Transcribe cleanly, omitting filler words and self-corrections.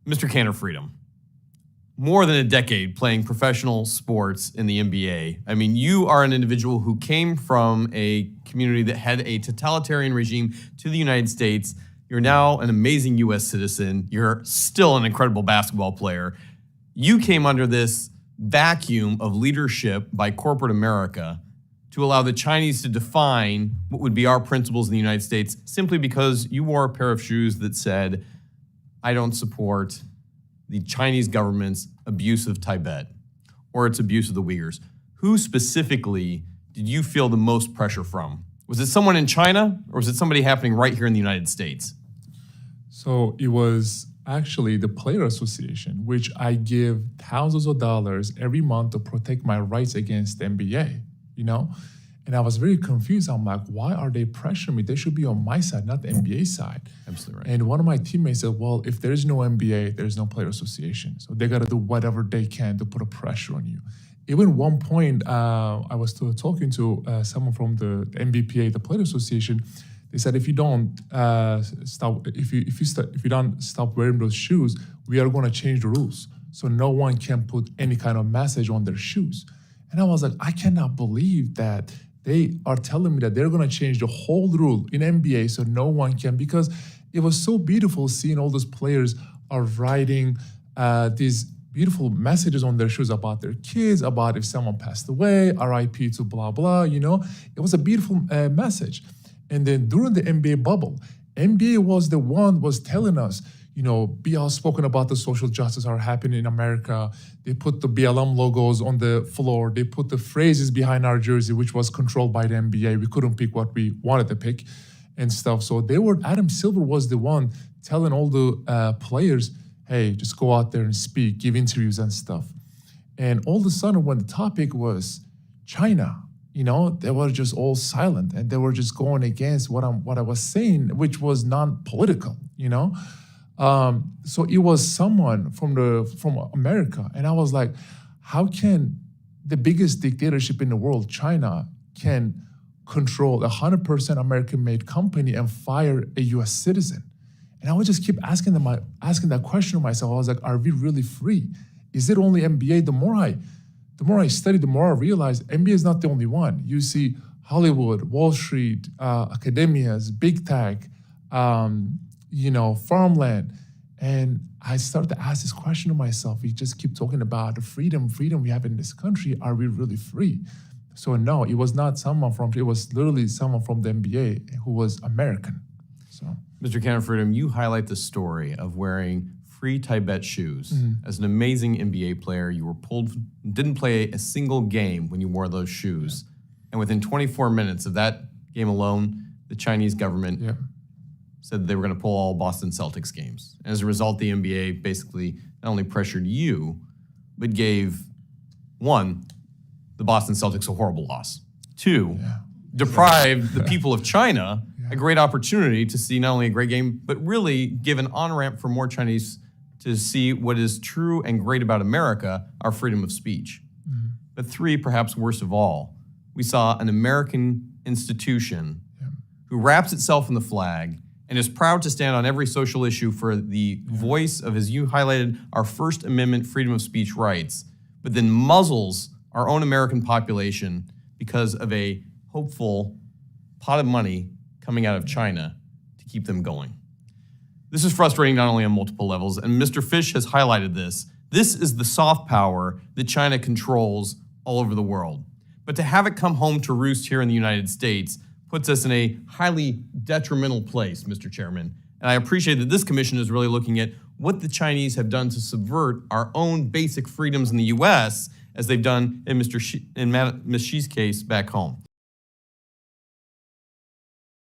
Mr. Kanter Freedom, more than a decade playing professional sports in the NBA. I mean, you are an individual who came from a community that had a totalitarian regime to the United States. You're now an amazing U.S. citizen. You're still an incredible basketball player. You came under this vacuum of leadership by corporate America to allow the Chinese to define what would be our principles in the United States simply because you wore a pair of shoes that said, I don't support the Chinese government's abuse of Tibet or its abuse of the Uyghurs. Who specifically did you feel the most pressure from? Was it someone in China or was it somebody happening right here in the United States? So it was actually the Player Association, which I give thousands of dollars every month to protect my rights against the NBA, And I was very confused. I'm like, why are they pressuring me? They should be on my side, not the NBA side. Absolutely right. And one of my teammates said, well, if there's no NBA, there's no Player Association. So they got to do whatever they can to put a pressure on you. Even one point, I was talking to someone from the NBPA, the Player Association. They said, if you don't stop wearing those shoes, we are going to change the rules. So no one can put any kind of message on their shoes. And I was like, I cannot believe that they are telling me that they're going to change the whole rule in NBA so no one can, because it was so beautiful seeing all those players are writing these beautiful messages on their shoes about their kids, about if someone passed away, RIP to blah, blah, It was a beautiful message. And then during the NBA bubble, NBA was telling us, be outspoken about the social justice are happening in America. They put the BLM logos on the floor. They put the phrases behind our jersey, which was controlled by the NBA. We couldn't pick what we wanted to pick and stuff. So Adam Silver was the one telling all the players, hey, just go out there and speak, give interviews and stuff. And all of a sudden, when the topic was China, they were just all silent and they were just going against what I was saying, which was non-political, So it was someone from America. And I was like, how can the biggest dictatorship in the world, China, can control a 100% American-made company and fire a U.S. citizen? And I would just keep asking that question to myself. I was like, are we really free? Is it only NBA? The more I study, the more I realize NBA is not the only one. You see Hollywood, Wall Street, academias, big tech, farmland. And I started to ask this question to myself. We just keep talking about the freedom we have in this country. Are we really free? So no, it was literally someone from the NBA who was American. So, Mr. Kanter Freedom, you highlight the story of wearing free Tibet shoes. As an amazing NBA player, you were didn't play a single game when you wore those shoes. And within 24 minutes of that game alone, the Chinese government said they were going to pull all Boston Celtics games. And as a result, the NBA basically not only pressured you, but gave, one, the Boston Celtics a horrible loss. Two, deprived the people of China a great opportunity to see not only a great game, but really give an on-ramp for more Chinese to see what is true and great about America, our freedom of speech. But three, perhaps worst of all, we saw an American institution who wraps itself in the flag and is proud to stand on every social issue for the voice of, as you highlighted, our First Amendment freedom of speech rights, but then muzzles our own American population because of a hopeful pot of money coming out of China to keep them going. This is frustrating not only on multiple levels, and Mr. Fish has highlighted this. This is the soft power that China controls all over the world. But to have it come home to roost here in the United States puts us in a highly detrimental place, Mr. Chairman. And I appreciate that this commission is really looking at what the Chinese have done to subvert our own basic freedoms in the U.S., as they've done in Ms. Xi's case back home.